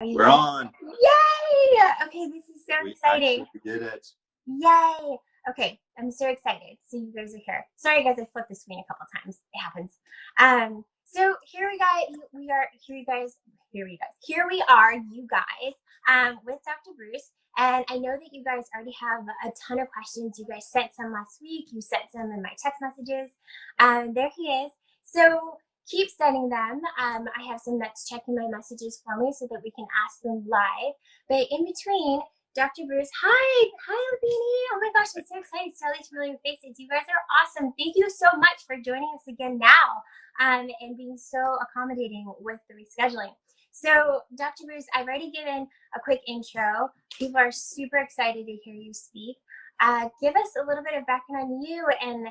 Are you We're there? on. Yay! Okay, this is so exciting. We did it. Yay! Okay, I'm so excited. So you guys are here. Sorry, guys, I flipped the screen a couple times. It happens. So here we are. Here we are, you guys, with Dr. Breus. And I know that you guys already have a ton of questions. You guys sent some last week. You sent some in my text messages. There he is. So keep sending them. I have some that's checking my messages for me so that we can ask them live. But in between, Dr. Breus, hi, Albini. Oh my gosh, I'm so excited to see all these familiar faces. You guys are awesome. Thank you so much for joining us again now, and being so accommodating with the rescheduling. So, Dr. Breus, I've already given a quick intro. People are super excited to hear you speak. Give us a little bit of background on you, and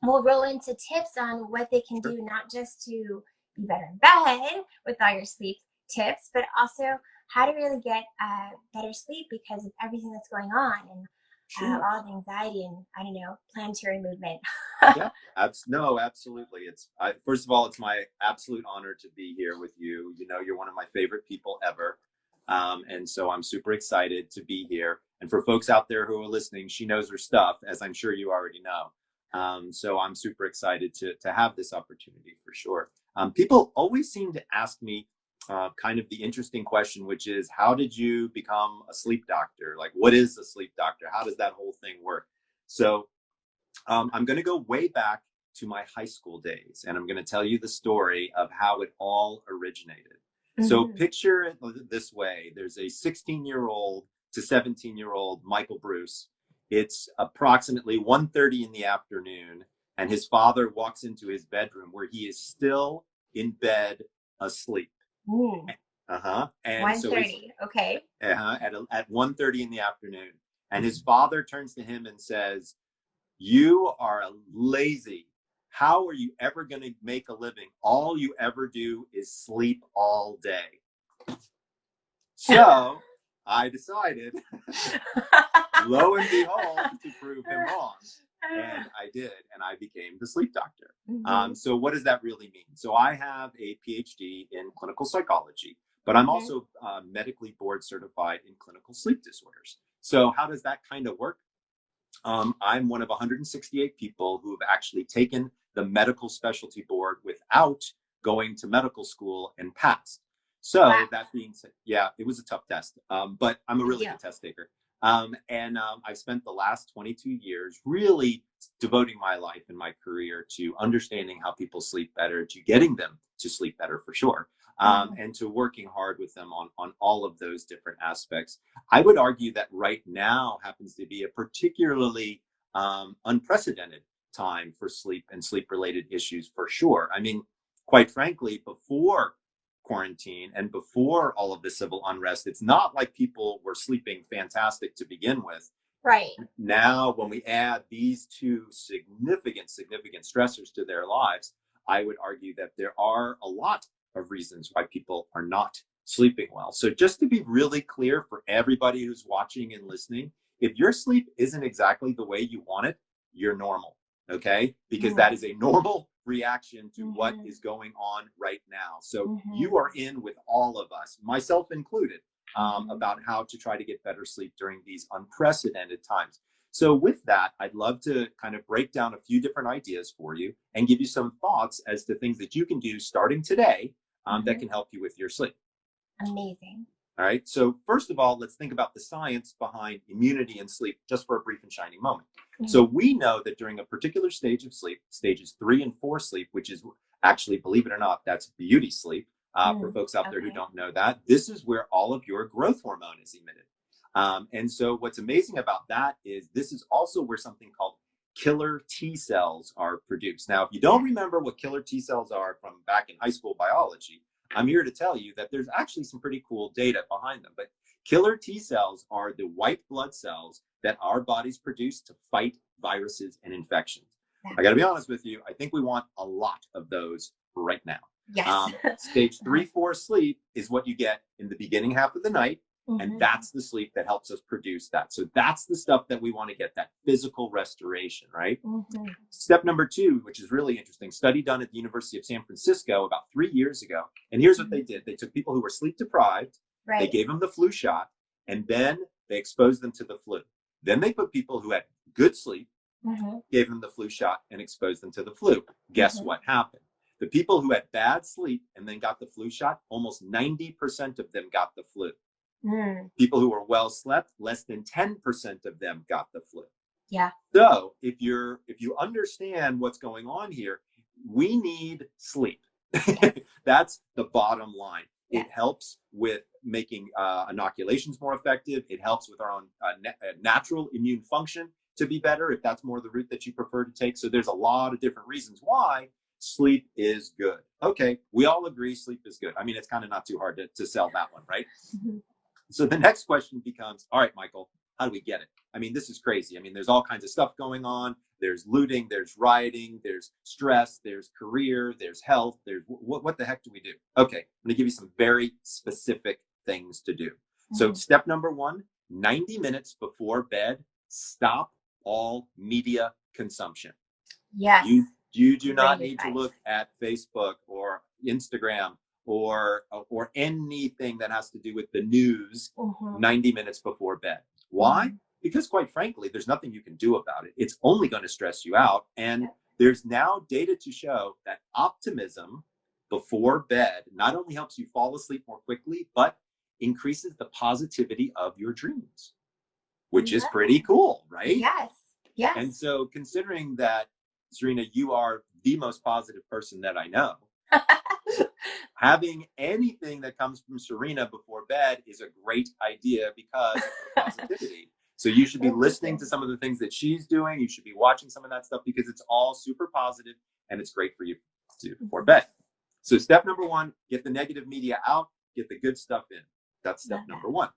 we'll roll into tips on what they can do, not just to be better in bed with all your sleep tips, but also how to really get better sleep because of everything that's going on and all the anxiety and, I don't know, planetary movement. Yeah, absolutely. First of all, it's my absolute honor to be here with you. You know, you're one of my favorite people ever. And so I'm super excited to be here. And for folks out there who are listening, she knows her stuff, as I'm sure you already know. So I'm super excited to have this opportunity for sure. People always seem to ask me kind of the interesting question, which is, how did you become a sleep doctor? Like, what is a sleep doctor? How does that whole thing work? So I'm going to go way back to my high school days, and I'm going to tell you the story of how it all originated. Mm-hmm. So picture it this way. There's a 16-year-old to 17-year-old Michael Breus. It's approximately 1:30 in the afternoon, and his father walks into his bedroom where he is still in bed asleep. Ooh. And 1:30. Okay. At 1:30 in the afternoon, and his father turns to him and says, "You are lazy. How are you ever going to make a living? All you ever do is sleep all day." So I decided, lo and behold, to prove him wrong. And I did, and I became the sleep doctor. Mm-hmm. So what does that really mean? So I have a PhD in clinical psychology, but I'm also medically board certified in clinical sleep disorders. So how does that kind of work? I'm one of 168 people who have actually taken the medical specialty board without going to medical school and passed. So that being said, yeah, it was a tough test, but I'm a really good test taker. I've spent the last 22 years really devoting my life and my career to understanding how people sleep better, to getting them to sleep better for sure, and to working hard with them on all of those different aspects. I would argue that right now happens to be a particularly unprecedented time for sleep and sleep-related issues for sure. I mean, quite frankly, before quarantine and before all of the civil unrest, it's not like people were sleeping fantastic to begin with. Right. Now, when we add these two significant stressors to their lives, I would argue that there are a lot of reasons why people are not sleeping well. So just to be really clear for everybody who's watching and listening, if your sleep isn't exactly the way you want it, you're normal, okay? Because that is a normal reaction to what is going on right now. So you are in with all of us, myself included, about how to try to get better sleep during these unprecedented times. So with that, I'd love to kind of break down a few different ideas for you and give you some thoughts as to things that you can do starting today that can help you with your sleep. Amazing. All right. So first of all, let's think about the science behind immunity and sleep just for a brief and shining moment. So we know that during a particular stage of sleep, stages 3 and 4 sleep, which is actually, believe it or not, that's beauty sleep. For folks out there who don't know that, this is where all of your growth hormone is emitted. And so what's amazing about that is this is also where something called killer T cells are produced. Now, if you don't remember what killer T cells are from back in high school biology, I'm here to tell you that there's actually some pretty cool data behind them. But killer T cells are the white blood cells that our bodies produce to fight viruses and infections. I got to be honest with you, I think we want a lot of those right now. Yes. Stage 3, 4 sleep is what you get in the beginning half of the night And that's the sleep that helps us produce that. So that's the stuff that we want to get, that physical restoration, right? Step number 2, which is really interesting, study done at the University of San Francisco about 3 years ago. And here's what they did. They took people who were sleep deprived, they gave them the flu shot, and then they exposed them to the flu. Then they put people who had good sleep, gave them the flu shot, and exposed them to the flu. Guess what happened? The people who had bad sleep and then got the flu shot, almost 90% of them got the flu. People who were well slept, less than 10% of them got the flu. Yeah. So if you understand what's going on here, we need sleep. That's the bottom line. It helps with making inoculations more effective. It helps with our own natural immune function to be better, if that's more the route that you prefer to take. So there's a lot of different reasons why sleep is good. Okay, we all agree sleep is good. I mean, it's kind of not too hard to sell that one, right? So the next question becomes, all right, Michael, how do we get it? I mean, this is crazy. I mean, there's all kinds of stuff going on. There's looting, there's rioting, there's stress, there's career, there's health, there's what the heck do we do? Okay, I'm going to give you some very specific things to do. So step number 1, 90 minutes before bed, stop all media consumption. Yes. You do not need to look at Facebook or Instagram or anything that has to do with the news 90 minutes before bed. Why? Because quite frankly, there's nothing you can do about it. It's only going to stress you out. And there's now data to show that optimism before bed not only helps you fall asleep more quickly, but increases the positivity of your dreams, which is pretty cool, right? Yes. And so considering that, Serena, you are the most positive person that I know, having anything that comes from Serena before bed is a great idea because of her positivity. So you should be listening to some of the things that she's doing. You should be watching some of that stuff because it's all super positive and it's great for you to do before bed. So step number 1, get the negative media out, get the good stuff in. That's step number 1.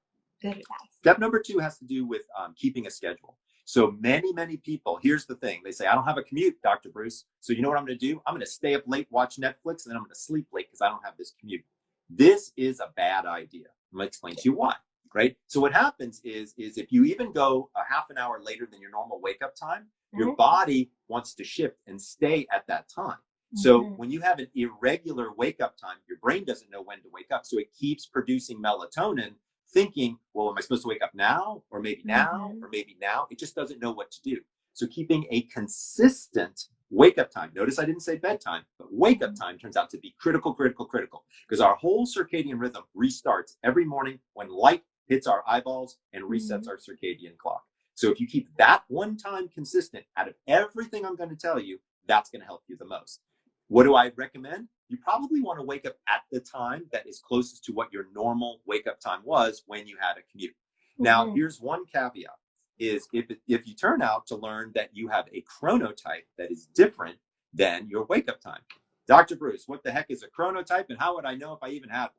Good advice. Step number 2 has to do with keeping a schedule. So many people, here's the thing. They say, I don't have a commute, Dr. Breus. So you know what I'm going to do? I'm going to stay up late, watch Netflix, and then I'm going to sleep late because I don't have this commute. This is a bad idea. I'm going to explain to you why, right? So what happens is if you even go a half an hour later than your normal wake-up time, your body wants to shift and stay at that time. So when you have an irregular wake-up time, your brain doesn't know when to wake up. So it keeps producing melatonin, thinking, well, am I supposed to wake up now? Or maybe now? Or maybe now? It just doesn't know what to do. So keeping a consistent wake-up time, notice I didn't say bedtime, but wake-up time turns out to be critical, because our whole circadian rhythm restarts every morning when light hits our eyeballs and resets our circadian clock. So if you keep that one time consistent out of everything I'm going to tell you, that's going to help you the most. What do I recommend? You probably want to wake up at the time that is closest to what your normal wake-up time was when you had a commute. Now, here's one caveat, is if you turn out to learn that you have a chronotype that is different than your wake-up time. Dr. Breus, what the heck is a chronotype, and how would I know if I even had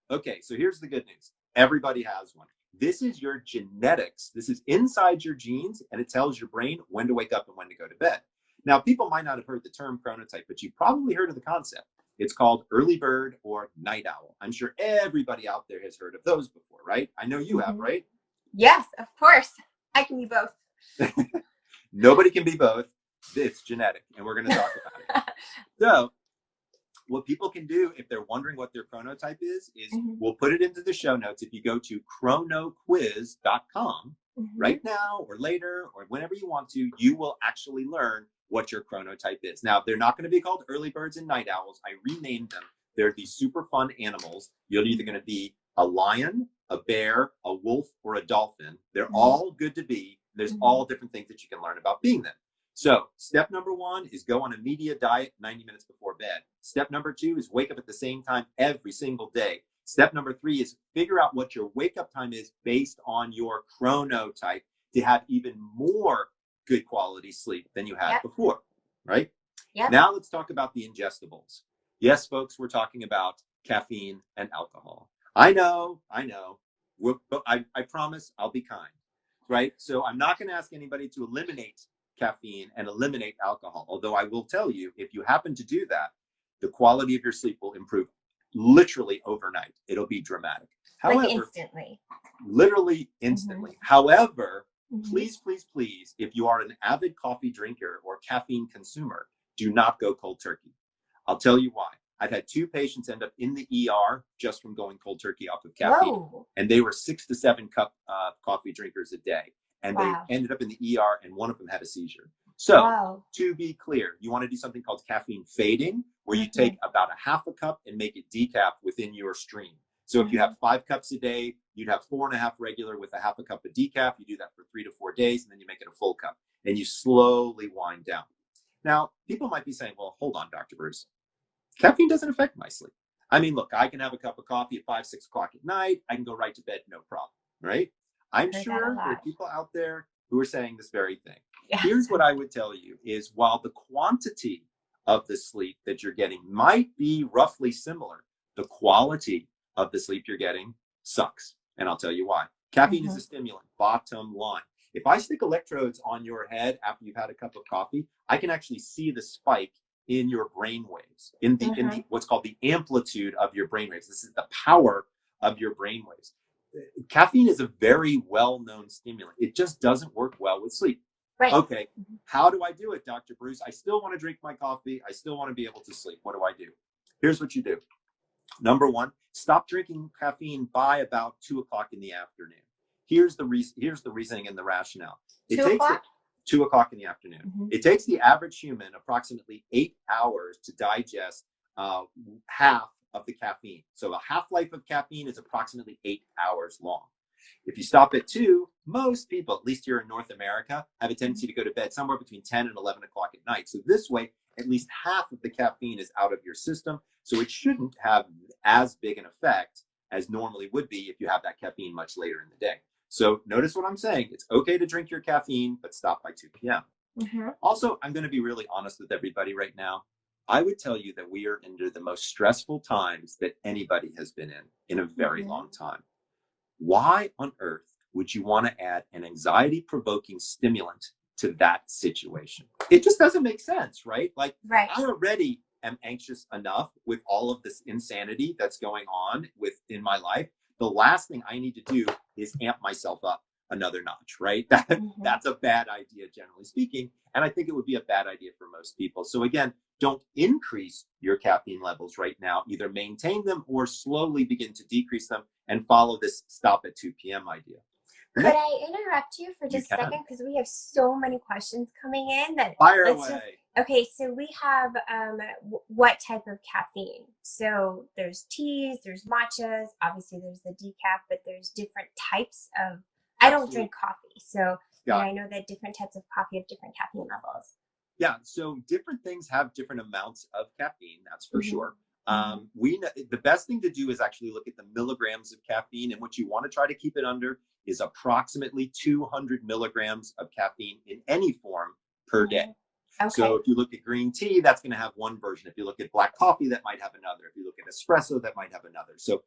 one? Okay, so here's the good news. Everybody has one. This is your genetics. This is inside your genes, and it tells your brain when to wake up and when to go to bed. Now, people might not have heard the term chronotype, but you've probably heard of the concept. It's called early bird or night owl. I'm sure everybody out there has heard of those before, right? I know you have, right? Yes, of course. I can be both. Nobody can be both. It's genetic, and we're going to talk about it. So what people can do if they're wondering what their chronotype is we'll put it into the show notes. If you go to chronoquiz.com right now or later or whenever you want to, you will actually learn what your chronotype is. Now, they're not going to be called early birds and night owls. I renamed them. They're these super fun animals. You're either going to be a lion, a bear, a wolf, or a dolphin. They're all good to be. There's all different things that you can learn about being them. So step number 1 is go on a media diet 90 minutes before bed. Step number 2 is wake up at the same time every single day. Step number 3 is figure out what your wake up time is based on your chronotype to have even more good quality sleep than you had before, right? Now let's talk about the ingestibles. Yes, folks, we're talking about caffeine and alcohol. I know. But I promise I'll be kind, right? So I'm not going to ask anybody to eliminate caffeine and eliminate alcohol. Although I will tell you, if you happen to do that, the quality of your sleep will improve literally overnight. It'll be dramatic. However, like instantly. literally instantly. However, please, please, please, if you are an avid coffee drinker or caffeine consumer, do not go cold turkey. I'll tell you why. I've had 2 patients end up in the ER just from going cold turkey off of caffeine. Whoa. And they were 6 to 7 cup coffee drinkers a day. And Wow. they ended up in the ER, and one of them had a seizure. So to be clear, you want to do something called caffeine fading, where you take about a half a cup and make it decaf within your stream. So if you have 5 cups a day, you'd have 4.5 regular with a half a cup of decaf. You do that for 3 to 4 days, and then you make it a full cup, and you slowly wind down. Now, people might be saying, well, hold on, Dr. Breus. Caffeine doesn't affect my sleep. I mean, look, I can have a cup of coffee at 5, 6 o'clock at night. I can go right to bed, no problem, right? I'm sure there are people out there who are saying this very thing. Yes. Here's what I would tell you is, while the quantity of the sleep that you're getting might be roughly similar, the quality of the sleep you're getting sucks. And I'll tell you why. Caffeine is a stimulant, bottom line. If I stick electrodes on your head after you've had a cup of coffee, I can actually see the spike in your brain waves, in the what's called the amplitude of your brain waves. This is the power of your brain waves. Caffeine is a very well-known stimulant. It just doesn't work well with sleep. Right. Okay, how do I do it, Dr. Breus? I still want to drink my coffee. I still want to be able to sleep. What do I do? Here's what you do. Number 1, stop drinking caffeine by about 2 o'clock in the afternoon. Here's the reasoning and the rationale. It 2 o'clock? 2 o'clock in the afternoon. It takes the average human approximately 8 hours to digest half of the caffeine. So a half-life of caffeine is approximately 8 hours long. If you stop at 2, most people, at least here in North America, have a tendency to go to bed somewhere between 10 and 11 o'clock at night. So this way, at least half of the caffeine is out of your system. So it shouldn't have as big an effect as normally would be if you have that caffeine much later in the day. So notice what I'm saying. It's okay to drink your caffeine, but stop by 2 p.m. Also, I'm going to be really honest with everybody right now. I would tell you that we are under the most stressful times that anybody has been in a very long time. Why on earth would you want to add an anxiety-provoking stimulant to that situation? It just doesn't make sense, right? Like, I already am anxious enough with all of this insanity that's going on in my life. The last thing I need to do is amp myself up another notch, right? That's a bad idea, generally speaking. And I think it would be a bad idea for most people. So again, don't increase your caffeine levels right now. Either maintain them or slowly begin to decrease them and follow this stop at 2 p.m. idea. Could I interrupt you for just a second? Because we have so many questions coming in that fire away. Okay, so we have what type of caffeine? So there's teas, there's matchas, obviously there's the decaf, but there's different types of. I don't drink coffee, so and I know that different types of coffee have different caffeine levels. Yeah, so different things have different amounts of caffeine, that's for sure. We know, the best thing to do is actually look at the milligrams of caffeine, and what you want to try to keep it under is approximately 200 milligrams of caffeine in any form per day. Okay. So if you look at green tea, that's going to have one version. If you look at black coffee, that might have another. If you look at espresso, that might have another. So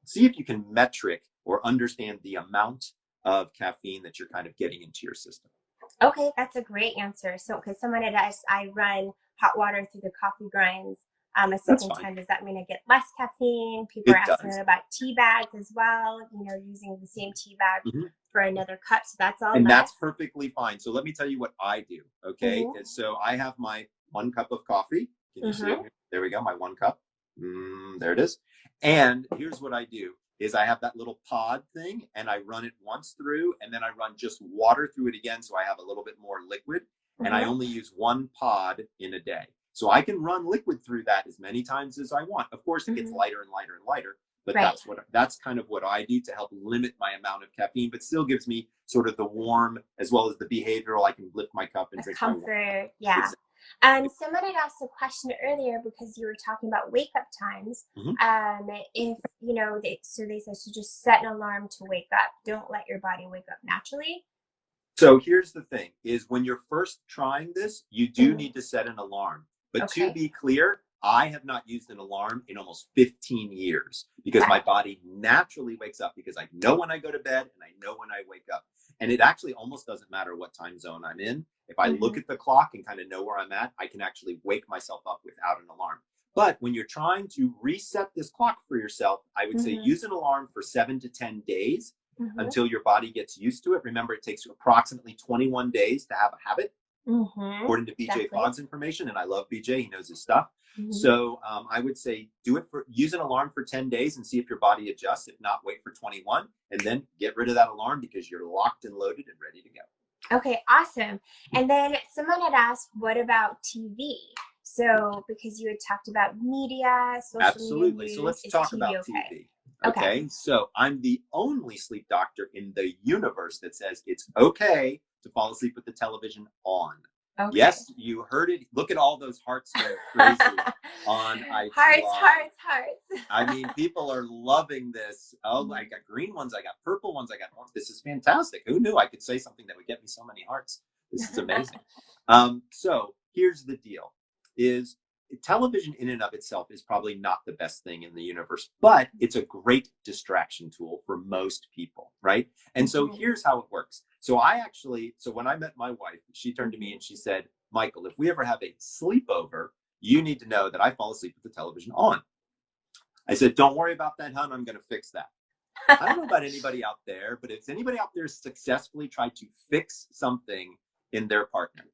see if you can metric or understand the amount of caffeine that you're kind of getting into your system. Okay, that's a great answer. So, because someone had asked, I run hot water through the coffee grinds a second time. Does that mean I get less caffeine? People are asking about tea bags as well, using the same tea bag for another cup. So that's all. And that's perfectly fine. So let me tell you what I do, okay? And so I have my 1 cup of coffee. Can you see it? There we go, my 1 cup. There it is. And here's what I do. Is I have that little pod thing, and I run it once through, and then I run just water through it again, so I have a little bit more liquid, and I only use 1 pod in a day. So I can run liquid through that as many times as I want. Of course, it gets lighter and lighter and lighter, but that's kind of what I do to help limit my amount of caffeine, but still gives me sort of the warm as well as the behavioral. I can lift my cup and drink comfort, my water. Yeah. Someone had asked a question earlier because you were talking about wake up times. If they said, so just set an alarm to wake up. Don't let your body wake up naturally. So here's the thing: is when you're first trying this, you do need to set an alarm. But to be clear, I have not used an alarm in almost 15 years because my body naturally wakes up because I know when I go to bed and I know when I wake up. And it actually almost doesn't matter what time zone I'm in. If I look at the clock and kind of know where I'm at, I can actually wake myself up without an alarm. But when you're trying to reset this clock for yourself, I would say use an alarm for 7 to 10 days until your body gets used to it. Remember, it takes approximately 21 days to have a habit, according to BJ Fogg's information. And I love BJ, he knows his stuff. So I would say use an alarm for 10 days and see if your body adjusts. If not, wait for 21 and then get rid of that alarm because you're locked and loaded and ready to go. Okay, awesome. And then someone had asked, what about TV? So because you had talked about media, social media use, so let's talk about TV. Okay, so I'm the only sleep doctor in the universe that says it's okay to fall asleep with the television on. Okay. Yes, you heard it. Look at all those hearts going crazy on IG. Hearts. I mean, people are loving this. Oh, I got green ones. I got purple ones. I got ones. This is fantastic. Who knew I could say something that would get me so many hearts? This is amazing. So here's the deal: is television in and of itself is probably not the best thing in the universe, but it's a great distraction tool for most people, right? And so here's how it works. So when I met my wife, she turned to me and she said, Michael, if we ever have a sleepover, you need to know that I fall asleep with the television on. I said, don't worry about that, hon. I'm going to fix that. I don't know about anybody out there, but if anybody out there successfully tried to fix something in their partner,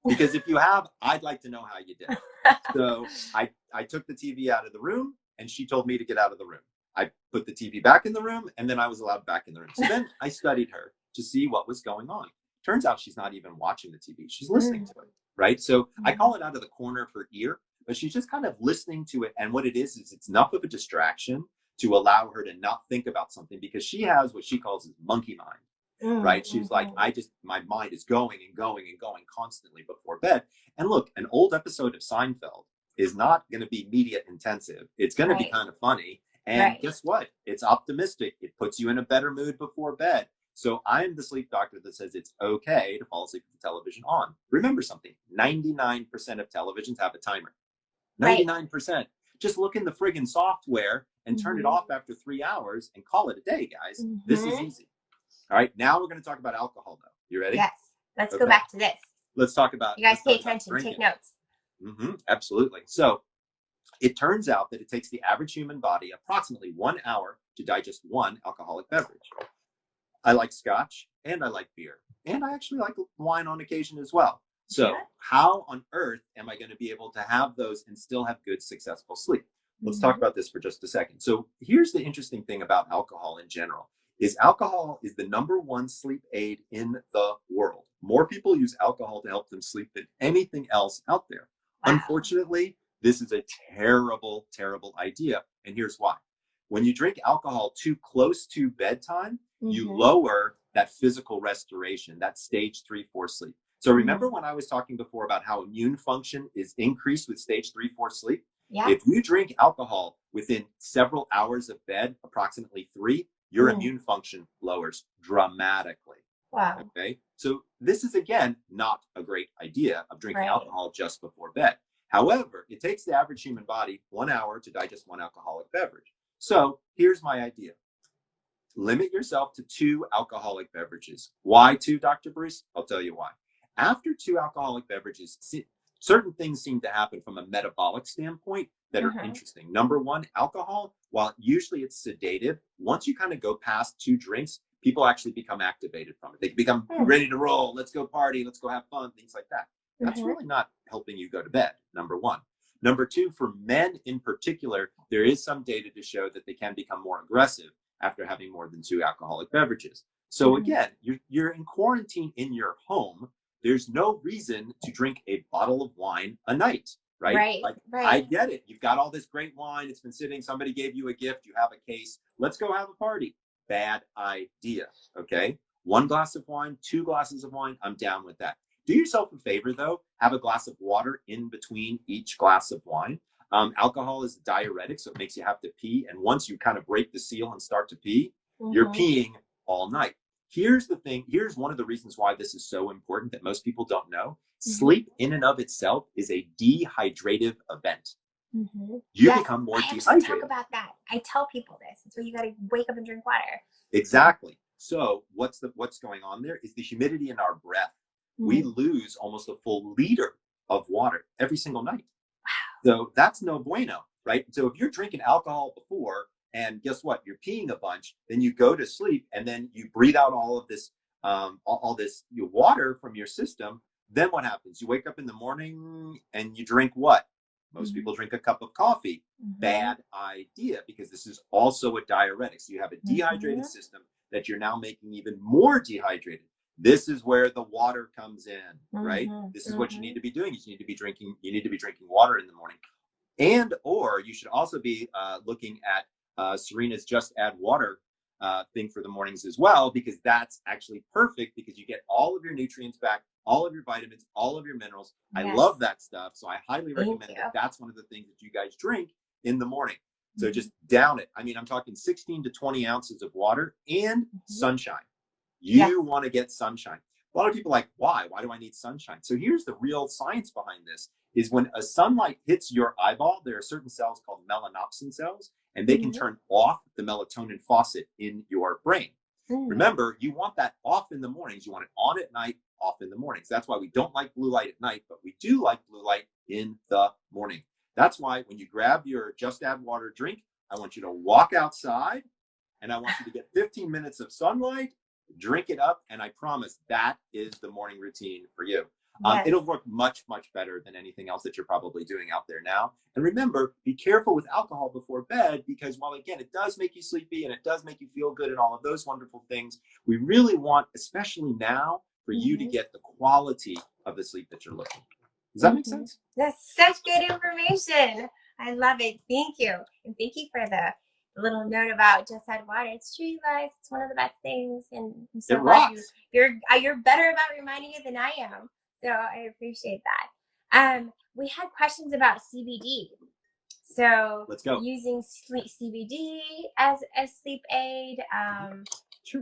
because if you have, I'd like to know how you did. So I took the TV out of the room and she told me to get out of the room. I put the TV back in the room and then I was allowed back in the room. So then I studied her to see what was going on. Turns out she's not even watching the TV. She's listening to it, right? So I call it out of the corner of her ear, but she's just kind of listening to it. And what it is it's enough of a distraction to allow her to not think about something because she has what she calls monkey mind. Right? She's like, my mind is going and going and going constantly before bed. And look, an old episode of Seinfeld is not going to be media intensive. It's going to be kind of funny. And guess what? It's optimistic. It puts you in a better mood before bed. So I'm the sleep doctor that says it's okay to fall asleep with the television on. Remember something, 99% of televisions have a timer. 99%. Just look in the friggin' software and turn it off after 3 hours and call it a day, guys. This is easy. All right, now we're going to talk about alcohol, though. You ready? Yes. Let's go back to this. Let's talk about. You guys pay attention. Take notes. Absolutely. So it turns out that it takes the average human body approximately 1 hour to digest one alcoholic beverage. I like scotch and I like beer. And I actually like wine on occasion as well. So how on earth am I going to be able to have those and still have good, successful sleep? Let's talk about this for just a second. So here's the interesting thing about alcohol in general. Alcohol is the #1 sleep aid in the world. More people use alcohol to help them sleep than anything else out there. Wow. Unfortunately, this is a terrible, terrible idea. And here's why. When you drink alcohol too close to bedtime, you lower that physical restoration, that stage 3-4 sleep. So remember when I was talking before about how immune function is increased with stage 3-4 sleep? Yeah. If you drink alcohol within several hours of bed, approximately 3, your immune function lowers dramatically. Wow. Okay. So this is, again, not a great idea of drinking alcohol just before bed. However, it takes the average human body 1 hour to digest one alcoholic beverage. So here's my idea. Limit yourself to 2 alcoholic beverages. Why 2, Dr. Breus? I'll tell you why. After 2 alcoholic beverages, certain things seem to happen from a metabolic standpoint that are interesting. Number 1, alcohol, while usually it's sedative, once you kind of go past 2 drinks, people actually become activated from it. They become ready to roll. Let's go party. Let's go have fun. Things like that. That's really not helping you go to bed, number 1. Number 2, for men in particular, there is some data to show that they can become more aggressive after having more than 2 alcoholic beverages. So again, you're in quarantine in your home. There's no reason to drink a bottle of wine a night, right? I get it. You've got all this great wine. It's been sitting. Somebody gave you a gift. You have a case. Let's go have a party. Bad idea, okay? 1 glass of wine, 2 glasses of wine, I'm down with that. Do yourself a favor, though. Have a glass of water in between each glass of wine. Alcohol is a diuretic, so it makes you have to pee. And once you kind of break the seal and start to pee, you're peeing all night. Here's the thing. Here's one of the reasons why this is so important that most people don't know. Sleep in and of itself is a dehydrative event. You become more dehydrated. Talk about that. I tell people this. It's where you got to wake up and drink water. Exactly. So what's going on there is the humidity in our breath. We lose almost a full liter of water every single night. Wow. So that's no bueno, right? So if you're drinking alcohol before and guess what? You're peeing a bunch. Then you go to sleep, and then you breathe out all of this, all this water from your system. Then what happens? You wake up in the morning and you drink what? Most people drink a cup of coffee. Bad idea, because this is also a diuretic. So you have a dehydrated system that you're now making even more dehydrated. This is where the water comes in, right? This is what you need to be doing. You need to be drinking water in the morning. And or you should also be looking at Serena's Just Add Water thing for the mornings as well, because that's actually perfect, because you get all of your nutrients back, all of your vitamins, all of your minerals. Yes. I love that stuff. So I highly recommend that. That's one of the things that you guys drink in the morning. So just down it. I mean, I'm talking 16 to 20 ounces of water and sunshine. You want to get sunshine. A lot of people are like, why? Why do I need sunshine? So here's the real science behind this, is when a sunlight hits your eyeball, there are certain cells called melanopsin cells, and they can turn off the melatonin faucet in your brain. Remember, you want that off in the mornings. You want it on at night, off in the mornings. That's why we don't like blue light at night, but we do like blue light in the morning. That's why when you grab your Just Add Water drink, I want you to walk outside, and I want you to get 15 minutes of sunlight, drink it up, and I promise that is the morning routine for you. It'll work much, much better than anything else that you're probably doing out there now. And remember, be careful with alcohol before bed, because while, again, it does make you sleepy and it does make you feel good and all of those wonderful things, we really want, especially now, for you to get the quality of the sleep that you're looking for. Does that make sense? That's such good information. I love it. Thank you. And thank you for the little note about Just Add Water. It's true, you guys. It's one of the best things. And I'm so glad you're better about reminding it than I am. So I appreciate that. We had questions about CBD. So let's go. Using CBD as a sleep aid.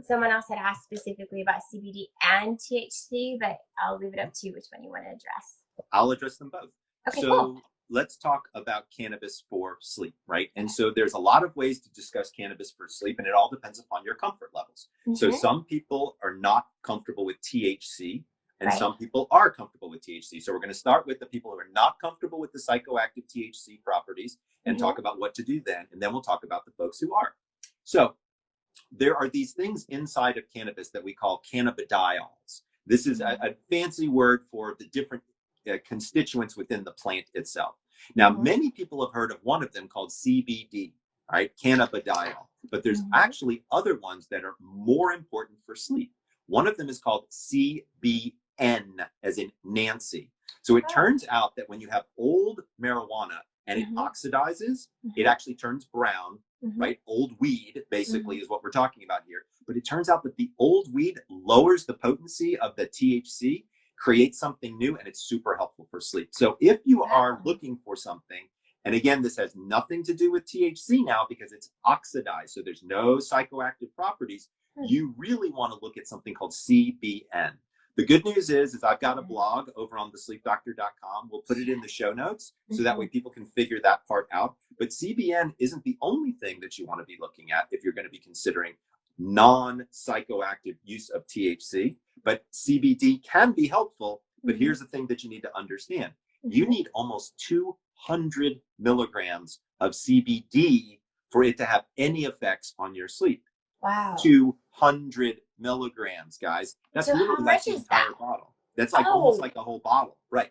Someone else had asked specifically about CBD and THC, but I'll leave it up to you which one you want to address. I'll address them both. Okay, so cool. Let's talk about cannabis for sleep, right? And so there's a lot of ways to discuss cannabis for sleep, and it all depends upon your comfort levels. So some people are not comfortable with THC, and some people are comfortable with THC. So we're going to start with the people who are not comfortable with the psychoactive THC properties and talk about what to do then. And then we'll talk about the folks who are. So there are these things inside of cannabis that we call cannabidiols. This is a fancy word for the different constituents within the plant itself. Now, many people have heard of one of them called CBD, right? Cannabidiol. But there's actually other ones that are more important for sleep. One of them is called CBN, as in Nancy. So it turns out that when you have old marijuana and it oxidizes, it actually turns brown, right? Old weed, basically, is what we're talking about here. But it turns out that the old weed lowers the potency of the THC, creates something new, and it's super helpful for sleep. So if you are looking for something, and again, this has nothing to do with THC now because it's oxidized, so there's no psychoactive properties, you really want to look at something called CBN. The good news is I've got a blog over on thesleepdoctor.com. We'll put it in the show notes so that way people can figure that part out. But CBN isn't the only thing that you want to be looking at if you're going to be considering non-psychoactive use of THC. But CBD can be helpful. But here's the thing that you need to understand. You need almost 200 milligrams of CBD for it to have any effects on your sleep. Wow. 200 milligrams, guys. That's literally like the entire bottle. That's like almost like a whole bottle. Right.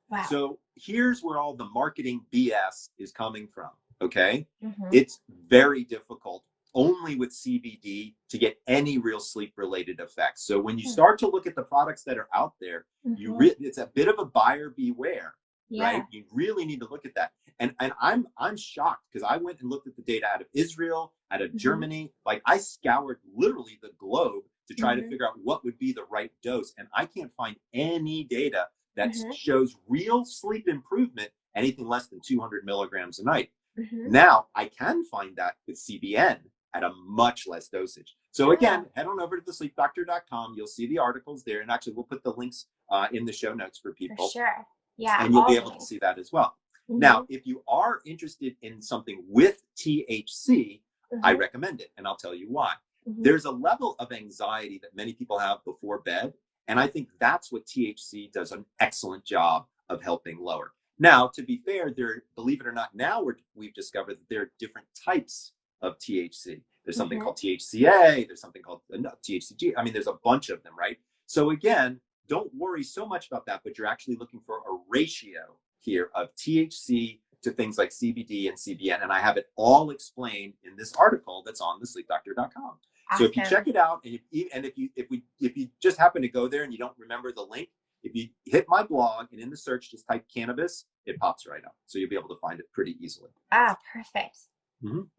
Wow. So here's where all the marketing BS is coming from. Okay. It's very difficult only with CBD to get any real sleep related effects. So when you start to look at the products that are out there, it's a bit of a buyer beware. Right? You really need to look at that. And I'm shocked because I went and looked at the data out of Israel, out of Germany. Like I scoured literally the globe to try to figure out what would be the right dose. And I can't find any data that shows real sleep improvement, anything less than 200 milligrams a night. Now I can find that with CBN at a much less dosage. So again, head on over to thesleepdoctor.com. You'll see the articles there. And actually we'll put the links in the show notes for people. For sure. Yeah. And you'll be able to see that as well. Now, if you are interested in something with THC, I recommend it. And I'll tell you why. There's a level of anxiety that many people have before bed. And I think that's what THC does an excellent job of helping lower. Now, to be fair, believe it or not, now we've discovered that there are different types of THC. There's something called THCA. There's something called THCG. I mean, there's a bunch of them, right? So again, don't worry so much about that, but you're actually looking for a ratio here of THC to things like CBD and CBN, and I have it all explained in this article that's on thesleepdoctor.com. Awesome. So if you check it out, and if you just happen to go there and you don't remember the link, if you hit my blog and in the search just type cannabis, it pops right up. So you'll be able to find it pretty easily. Ah, perfect.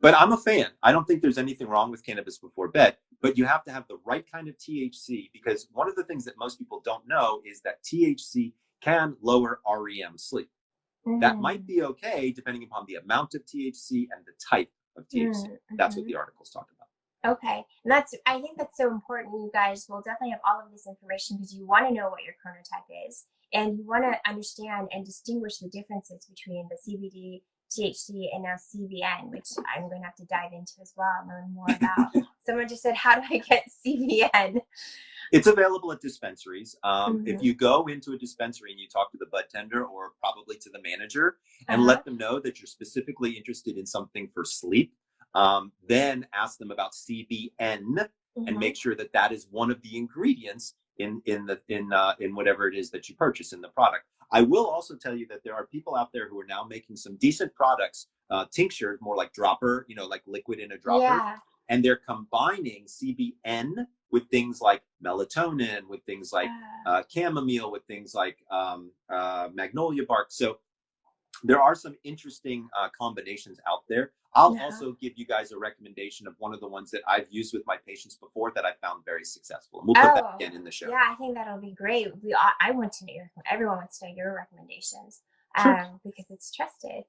But I'm a fan. I don't think there's anything wrong with cannabis before bed, but you have to have the right kind of THC, because one of the things that most people don't know is that THC can lower REM sleep. That might be okay depending upon the amount of THC and the type of THC. That's what the articles talk about. Okay, and I think that's so important. You guys will definitely have all of this information because you want to know what your chronotype is, and you want to understand and distinguish the differences between the CBD, THC, and now CBN, which I'm going to have to dive into as well and learn more about. Someone just said, how do I get CBN? It's available at dispensaries. If you go into a dispensary and you talk to the bud tender or probably to the manager and let them know that you're specifically interested in something for sleep, then ask them about CBN and make sure that that is one of the ingredients in whatever it is that you purchase in the product. I will also tell you that there are people out there who are now making some decent products, tinctures, more like dropper, like liquid in a dropper. Yeah. And they're combining CBN with things like melatonin, with things like chamomile, with things like Magnolia Bark. So there are some interesting combinations out there. I'll also give you guys a recommendation of one of the ones that I've used with my patients before that I found very successful. And we'll put that again in the show. Yeah, I think that'll be great. I want to know everyone wants to know your recommendations because it's trusted.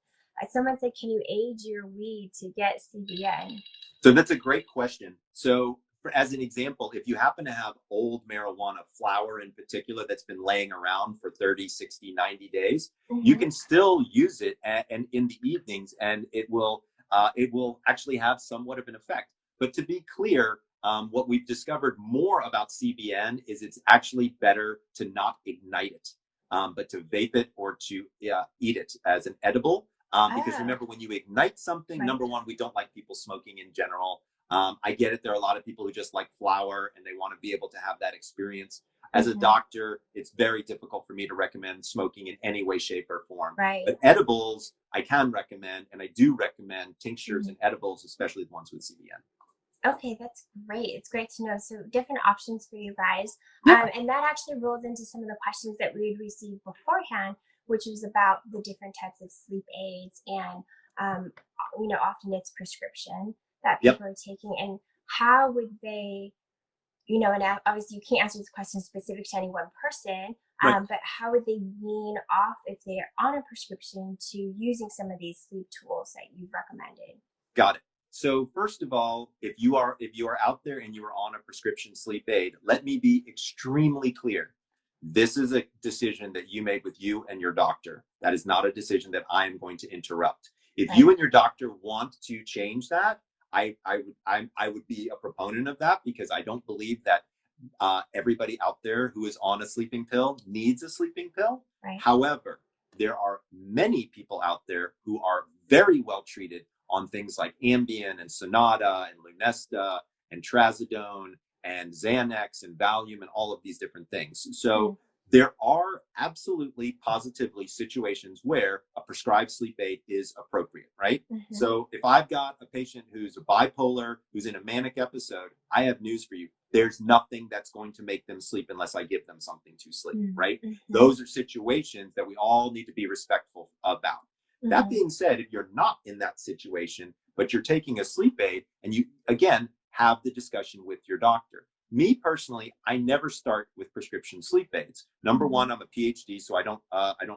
Someone said, can you age your weed to get CBN? So that's a great question. So as an example, if you happen to have old marijuana flower in particular that's been laying around for 30, 60, 90 days, you can still use it and in the evenings, and it will actually have somewhat of an effect. But to be clear, what we've discovered more about CBN is it's actually better to not ignite it, but to vape it or to eat it as an edible. Because remember, when you ignite something, number one, we don't like people smoking in general. I get it. There are a lot of people who just like flower and they want to be able to have that experience. As a doctor, it's very difficult for me to recommend smoking in any way, shape, or form. Right. But edibles, I can recommend, and I do recommend tinctures and edibles, especially the ones with CBN. Okay, that's great. It's great to know. So different options for you guys. And that actually rolls into some of the questions that we had received beforehand, which is about the different types of sleep aids. And, often it's prescription that people are taking. And how would they, and obviously you can't answer this question specific to any one person, but how would they wean off if they're on a prescription to using some of these sleep tools that you've recommended? Got it. So first of all, if you are out there and you are on a prescription sleep aid, let me be extremely clear. This is a decision that you made with you and your doctor. That is not a decision that I am going to interrupt. If you and your doctor want to change that, I would be a proponent of that, because I don't believe that everybody out there who is on a sleeping pill needs a sleeping pill. Right. However, there are many people out there who are very well treated on things like Ambien and Sonata and Lunesta and Trazodone and Xanax and Valium and all of these different things. So there are absolutely positively situations where a prescribed sleep aid is appropriate, right? So if I've got a patient who's a bipolar, who's in a manic episode, I have news for you. There's nothing that's going to make them sleep unless I give them something to sleep, right? Those are situations that we all need to be respectful about. That being said, if you're not in that situation, but you're taking a sleep aid, and you, again, have the discussion with your doctor. Me personally, I never start with prescription sleep aids. Number one, I'm a PhD, so I don't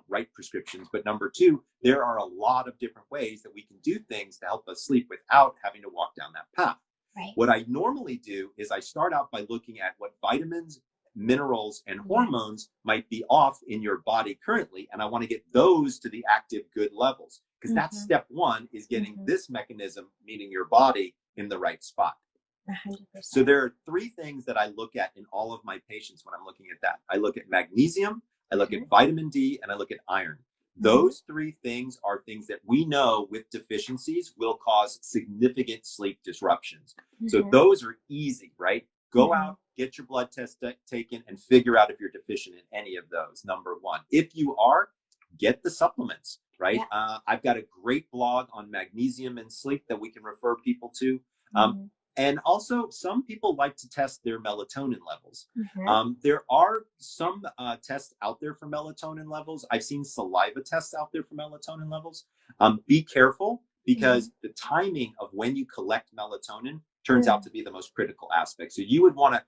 write prescriptions. But number two, there are a lot of different ways that we can do things to help us sleep without having to walk down that path. Right. What I normally do is I start out by looking at what vitamins, minerals, and hormones might be off in your body currently, and I want to get those to the active good levels, because that's step one, is getting this mechanism, meaning your body, in the right spot. 100%. So there are three things that I look at in all of my patients when I'm looking at that. I look at magnesium, I look at vitamin D, and I look at iron. Those three things are things that we know with deficiencies will cause significant sleep disruptions. So those are easy, right? Go out, get your blood test taken, and figure out if you're deficient in any of those, number one. If you are, get the supplements, right? Yeah. I've got a great blog on magnesium and sleep that we can refer people to. And also, some people like to test their melatonin levels. There are some tests out there for melatonin levels. I've seen saliva tests out there for melatonin levels. Be careful, because the timing of when you collect melatonin turns out to be the most critical aspect. So you would want to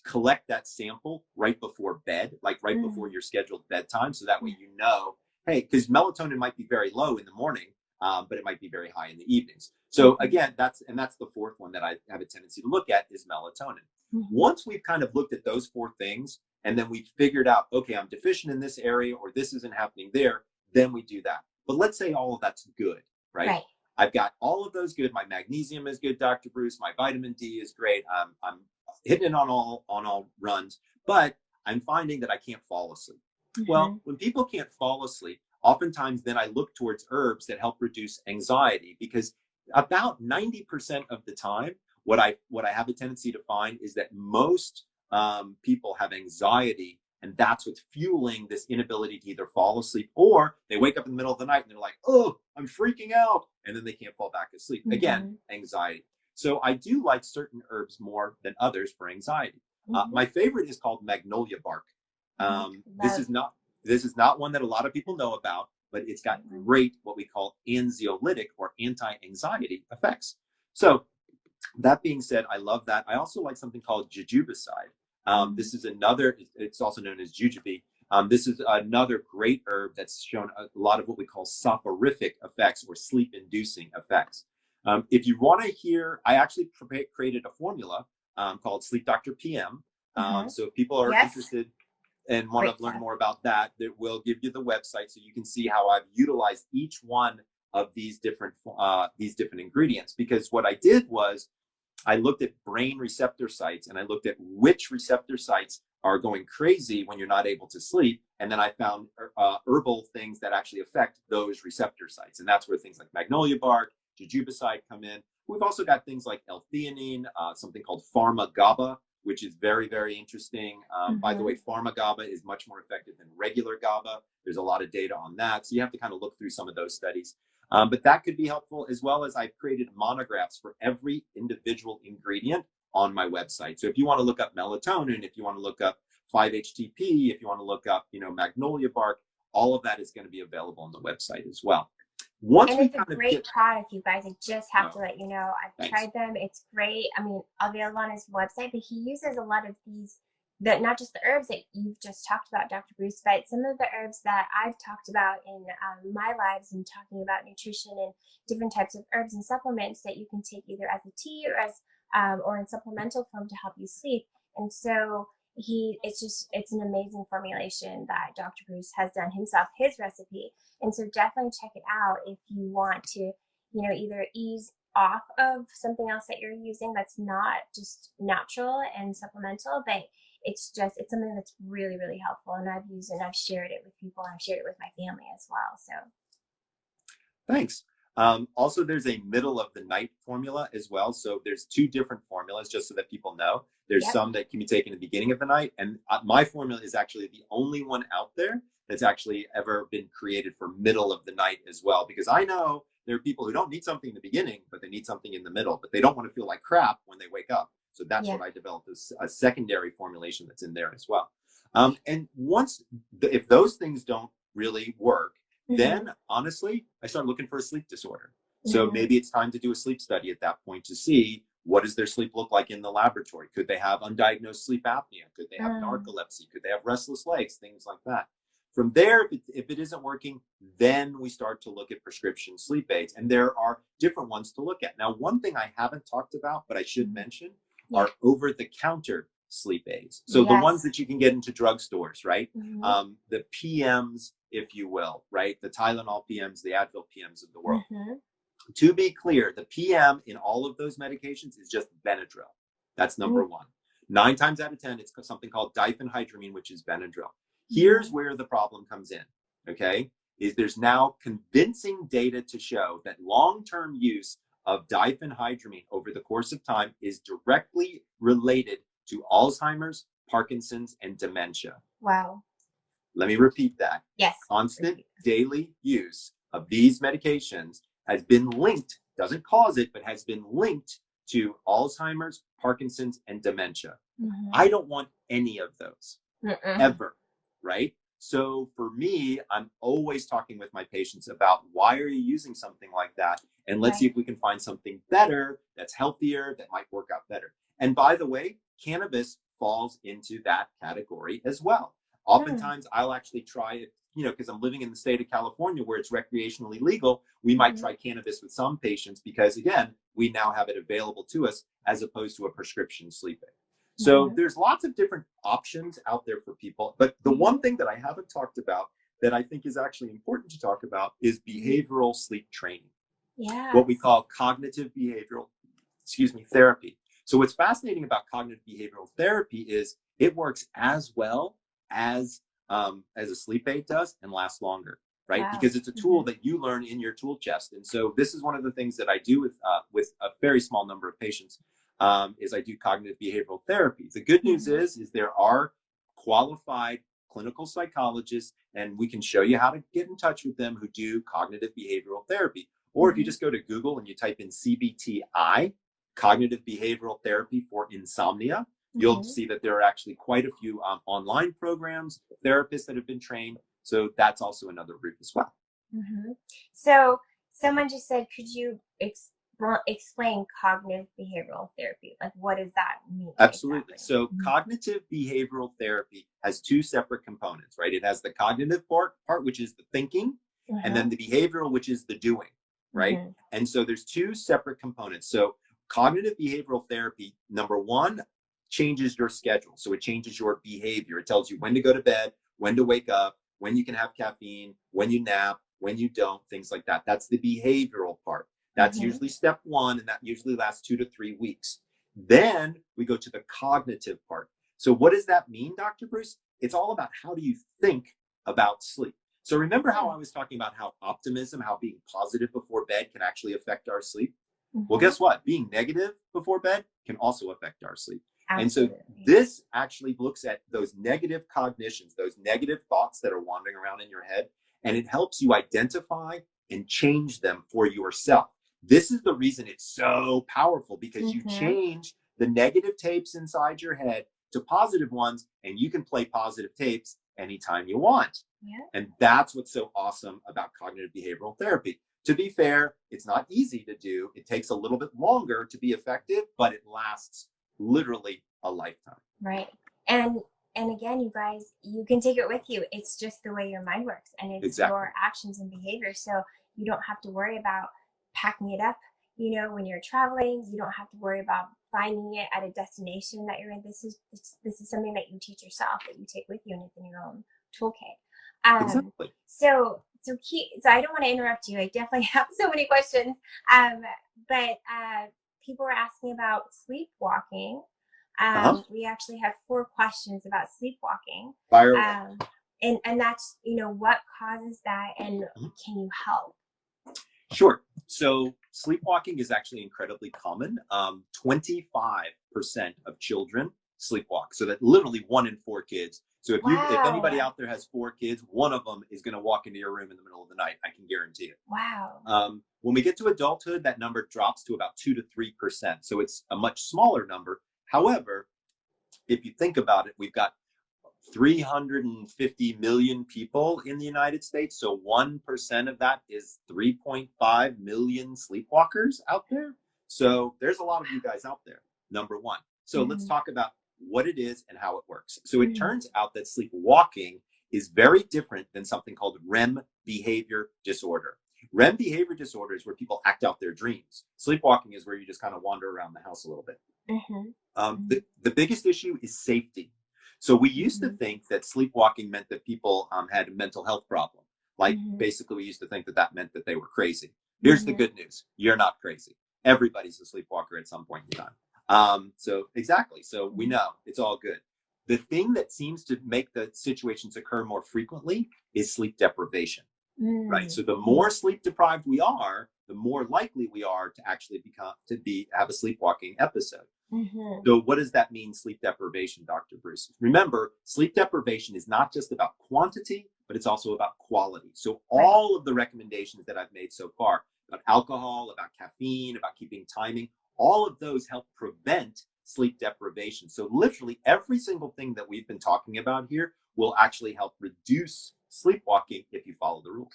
collect that sample right before bed, like right before your scheduled bedtime. So that way you know, hey, because melatonin might be very low in the morning, but it might be very high in the evenings. So again, that's the fourth one that I have a tendency to look at is melatonin. Once we've kind of looked at those four things, and then we've figured out, okay, I'm deficient in this area, or this isn't happening there, then we do that. But let's say all of that's good, right? I've got all of those good. My magnesium is good, Dr. Breus. My vitamin D is great. I'm hitting it on all runs, but I'm finding that I can't fall asleep. Well, when people can't fall asleep, oftentimes then I look towards herbs that help reduce anxiety, because about 90% of the time, what I have a tendency to find is that most people have anxiety, and that's what's fueling this inability to either fall asleep, or they wake up in the middle of the night and they're like, oh, I'm freaking out, and then they can't fall back asleep. Again, anxiety. So I do like certain herbs more than others for anxiety. My favorite is called Magnolia Bark. This is not one that a lot of people know about, but it's got great what we call anxiolytic or anti-anxiety effects. So that being said, I love that. I also like something called Jajubicide. This is another, it's also known as jujube. This is another great herb that's shown a lot of what we call soporific effects or sleep-inducing effects. If you want to hear, I actually created a formula called Sleep Doctor PM. So if people are interested and want to learn more about that, that will give you the website so you can see how I've utilized each one of these different ingredients. Because what I did was I looked at brain receptor sites, and I looked at which receptor sites are going crazy when you're not able to sleep. And then I found herbal things that actually affect those receptor sites. And that's where things like Magnolia Bark, Jajubicide come in. We've also got things like L-theanine, something called Pharma GABA, which is very, very interesting. By the way, Pharma GABA is much more effective than regular GABA. There's a lot of data on that. So you have to kind of look through some of those studies. But that could be helpful, as well as I've created monographs for every individual ingredient on my website. So if you want to look up melatonin, if you want to look up 5-HTP, if you want to look up, Magnolia Bark, all of that is going to be available on the website as well. And it's a great product, you guys. I just have to let you know. I've tried them. It's great. I mean, available on his website, but he uses a lot of these, not just the herbs that you've just talked about, Dr. Breus, but some of the herbs that I've talked about in my lives, and talking about nutrition and different types of herbs and supplements that you can take either as a tea or as or in supplemental form to help you sleep. And so it's an amazing formulation that Dr. Breus has done himself, his recipe. And so definitely check it out if you want to, either ease off of something else that you're using that's not just natural and supplemental, but it's something that's really, really helpful. And I've used it, and I've shared it with people. I've shared it with my family as well. So thanks. Also, there's a middle of the night formula as well. So there's two different formulas, just so that people know. There's some that can be taken at the beginning of the night. And my formula is actually the only one out there that's actually ever been created for middle of the night as well. Because I know there are people who don't need something in the beginning, but they need something in the middle, but they don't want to feel like crap when they wake up. So that's what I developed, a secondary formulation that's in there as well. And if those things don't really work, then honestly, I start looking for a sleep disorder. So maybe it's time to do a sleep study at that point to see, what does their sleep look like in the laboratory? Could they have undiagnosed sleep apnea? Could they have narcolepsy? Could they have restless legs? Things like that. From there, if it isn't working, then we start to look at prescription sleep aids. And there are different ones to look at. Now, one thing I haven't talked about, but I should mention, are over-the-counter sleep aids. So the ones that you can get into drugstores, right? The PMs, if you will, right? The Tylenol PMs, the Advil PMs of the world. To be clear, the PM in all of those medications is just Benadryl. That's number one. 9 times out of 10, it's something called diphenhydramine, which is Benadryl. Here's where the problem comes in, okay? is there's now convincing data to show that long-term use of diphenhydramine over the course of time is directly related to Alzheimer's, Parkinson's, and dementia. Wow. Let me repeat that. Yes. Constant daily use of these medications has been linked, doesn't cause it, but has been linked to Alzheimer's, Parkinson's, and dementia. I don't want any of those ever, right? So for me, I'm always talking with my patients about why are you using something like that? And let's see if we can find something better, that's healthier, that might work out better. And by the way, cannabis falls into that category as well. Oftentimes I'll actually try it, you know, because I'm living in the state of California where it's recreationally legal. We might try cannabis with some patients because, again, we now have it available to us as opposed to a prescription sleep aid. So there's lots of different options out there for people. But the one thing that I haven't talked about that I think is actually important to talk about is behavioral sleep training. Yeah. What we call cognitive behavioral, therapy. So what's fascinating about cognitive behavioral therapy is it works as well as a sleep aid does and lasts longer, right? Wow. Because it's a tool that you learn in your tool chest. And so this is one of the things that I do with a very small number of patients. Is I do cognitive behavioral therapy. The good news is there are qualified clinical psychologists, and we can show you how to get in touch with them who do cognitive behavioral therapy. Or if you just go to Google and you type in CBTI, cognitive behavioral therapy for insomnia, you'll see that there are actually quite a few online programs, therapists that have been trained. So that's also another route as well. So someone just said, could you explain cognitive behavioral therapy? Like, what does that mean? Absolutely. Exactly. So cognitive behavioral therapy has two separate components, right? It has the cognitive part, which is the thinking, and then the behavioral, which is the doing, right? And so there's two separate components. So cognitive behavioral therapy, number one, changes your schedule. So it changes your behavior. It tells you when to go to bed, when to wake up, when you can have caffeine, when you nap, when you don't, things like that. That's the behavioral part. That's usually step one, and that usually lasts 2 to 3 weeks. Then we go to the cognitive part. So what does that mean, Dr. Breus? It's all about how do you think about sleep. So remember how I was talking about how optimism, how being positive before bed can actually affect our sleep? Well, guess what? Being negative before bed can also affect our sleep. Absolutely. And so this actually looks at those negative cognitions, those negative thoughts that are wandering around in your head, and it helps you identify and change them for yourself. This is the reason it's so powerful, because you change the negative tapes inside your head to positive ones, and you can play positive tapes anytime you want. Yeah. And that's what's so awesome about cognitive behavioral therapy. To be fair, it's not easy to do. It takes a little bit longer to be effective, but it lasts literally a lifetime. Right. And again, you guys, you can take it with you. It's just the way your mind works, and it's your actions and behavior. So you don't have to worry about packing it up, you know, when you're traveling. You don't have to worry about finding it at a destination that you're in. This is something that you teach yourself, that you take with you, and it's in your own toolkit. Exactly. So I don't want to interrupt you. I definitely have so many questions. But people were asking about sleepwalking. We actually have 4 questions about sleepwalking. Fire away. And that's, you know, what causes that, and can you help? Sure. So sleepwalking is actually incredibly common. 25% of children sleepwalk. So that literally 1 in 4 kids. So if anybody out there has 4 kids, one of them is going to walk into your room in the middle of the night. I can guarantee it. Wow. When we get to adulthood, that number drops to about 2 to 3%. So it's a much smaller number. However, if you think about it, we've got 350 million people in the United States. So 1% of that is 3.5 million sleepwalkers out there. So there's a lot of you guys out there, number one. So let's talk about what it is and how it works. So it turns out that sleepwalking is very different than something called REM behavior disorder. REM behavior disorder is where people act out their dreams. Sleepwalking is where you just kind of wander around the house a little bit. The biggest issue is safety. So we used to think that sleepwalking meant that people had a mental health problem. Like basically we used to think that that meant that they were crazy. Here's the good news. You're not crazy. Everybody's a sleepwalker at some point in time. So exactly. So we know it's all good. The thing that seems to make the situations occur more frequently is sleep deprivation. right? So the more sleep deprived we are, the more likely we are to actually have a sleepwalking episode. So what does that mean, sleep deprivation, Dr. Breus? Remember, sleep deprivation is not just about quantity, but it's also about quality. So all of the recommendations that I've made so far about alcohol, about caffeine, about keeping timing, all of those help prevent sleep deprivation. So literally every single thing that we've been talking about here will actually help reduce sleepwalking if you follow the rules.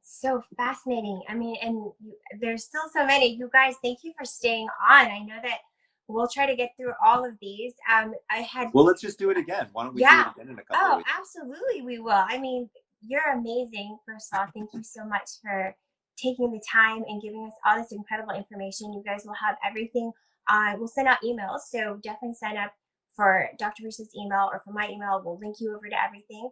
So fascinating. I mean, and there's still so many. You guys, thank you for staying on. I know that we'll try to get through all of these. Well, let's just do it again. Why don't we do it again in a couple of weeks? Absolutely, we will. I mean, you're amazing. First of all, thank you so much for taking the time and giving us all this incredible information. You guys will have everything. We'll send out emails, so definitely sign up for Dr. Breus's email or for my email. We'll link you over to everything.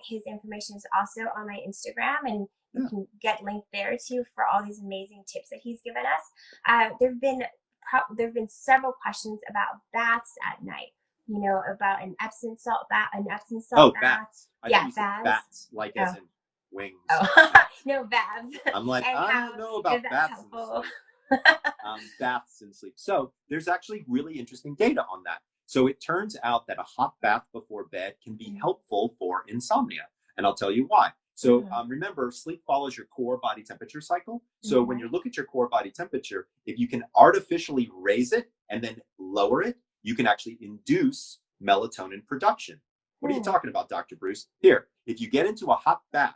His information is also on my Instagram, and you can get linked there too for all these amazing tips that he's given us. There've been several questions about baths at night. You know, about an Epsom salt bath. Bats. Bats, like as in wings. No, baths. I'm like, I don't know about bats in sleep. Baths in sleep. So there's actually really interesting data on that. So it turns out that a hot bath before bed can be helpful for insomnia. And I'll tell you why. So remember, sleep follows your core body temperature cycle. So when you look at your core body temperature, if you can artificially raise it and then lower it, you can actually induce melatonin production. What are you talking about, Dr. Breus? Here, if you get into a hot bath,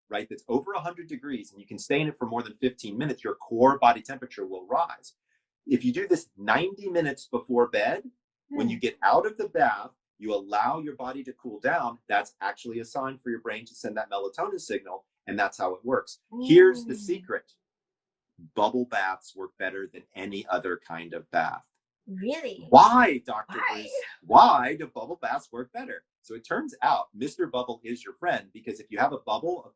right, that's over 100 degrees and you can stay in it for more than 15 minutes, your core body temperature will rise. If you do this 90 minutes before bed, when you get out of the bath, you allow your body to cool down. That's actually a sign for your brain to send that melatonin signal, and that's how it works. Here's the secret. Bubble baths work better than any other kind of bath. Really? Why, Dr. Breus? Why do bubble baths work better? So it turns out Mr. Bubble is your friend, because if you have a bubble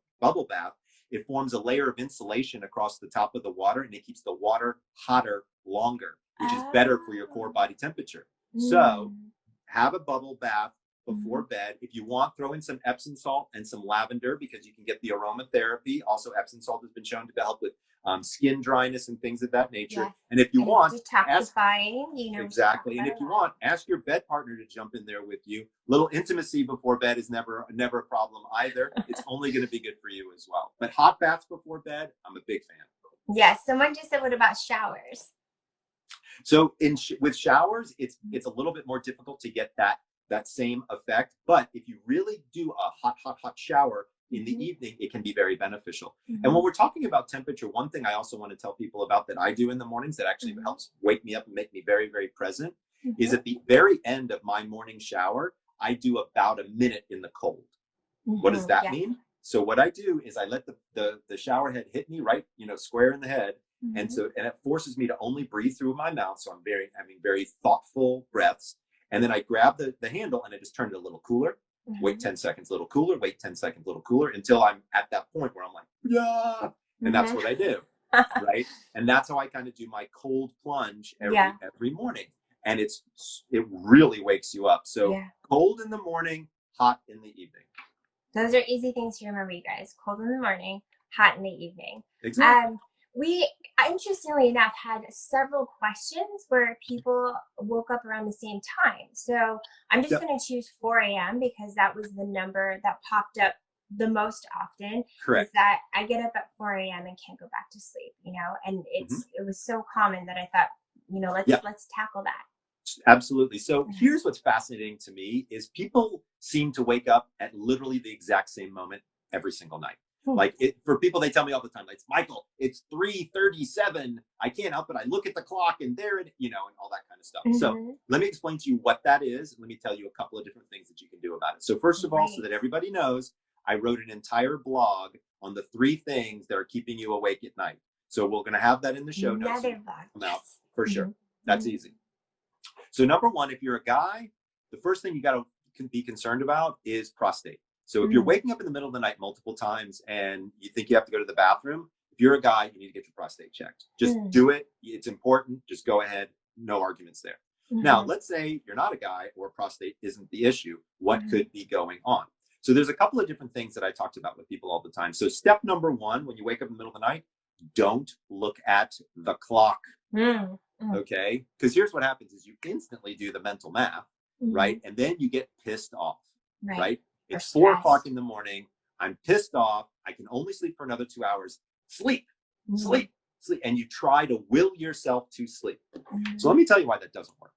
bath, it forms a layer of insulation across the top of the water, and it keeps the water hotter longer, which is better for your core body temperature. So have a bubble bath before bed. If you want, throw in some Epsom salt and some lavender, because you can get the aromatherapy. Also, Epsom salt has been shown to help with skin dryness and things of that nature. Yes. And if you want, detoxifying, exactly. And if you want, ask your bed partner to jump in there with you. Little intimacy before bed is never a problem either. It's only going to be good for you as well. But hot baths before bed, I'm a big fan. Yes. Someone just said, what about showers? So with showers, it's a little bit more difficult to get that same effect. But if you really do a hot shower in the evening, it can be very beneficial. And when we're talking about temperature, one thing I also want to tell people about that I do in the mornings that actually helps wake me up and make me very, very present is at the very end of my morning shower, I do about a minute in the cold. What does that mean? So what I do is I let the shower head hit me right, square in the head. And it forces me to only breathe through my mouth. So I'm having very thoughtful breaths. And then I grab the handle and I just turn it a little cooler. Wait 10 seconds, a little cooler. Wait 10 seconds, a little cooler, until I'm at that point where I'm like, yeah. And that's what I do, right? And that's how I kind of do my cold plunge every morning. And it really wakes you up. So cold in the morning, hot in the evening. Those are easy things to remember, you guys. Cold in the morning, hot in the evening. Exactly. We, interestingly enough, had several questions where people woke up around the same time. So I'm just going to choose 4 a.m. because that was the number that popped up the most often. Correct. Is that I get up at 4 a.m. and can't go back to sleep, and it was so common that I thought, let's tackle that. Absolutely. So here's what's fascinating to me is people seem to wake up at literally the exact same moment every single night. Like for people, they tell me all the time, like, Michael, it's 3:37. I can't help it. I look at the clock and there it, and all that kind of stuff. So let me explain to you what that is. And let me tell you a couple of different things that you can do about it. So first of all, so that everybody knows, I wrote an entire blog on the 3 things that are keeping you awake at night. So we're going to have that in the show notes. For sure. That's easy. So number 1, if you're a guy, the first thing you got to be concerned about is prostate. So if you're waking up in the middle of the night multiple times and you think you have to go to the bathroom, if you're a guy, you need to get your prostate checked. Just do it. It's important. Just go ahead. No arguments there. Now, let's say you're not a guy or prostate isn't the issue. What could be going on? So there's a couple of different things that I talked about with people all the time. So step number one, when you wake up in the middle of the night, don't look at the clock. Okay? Because here's what happens is you instantly do the mental math, right? And then you get pissed off, right? It's 4 o'clock in the morning. I'm pissed off. I can only sleep for another 2 hours. Sleep, sleep, sleep. And you try to will yourself to sleep. So let me tell you why that doesn't work.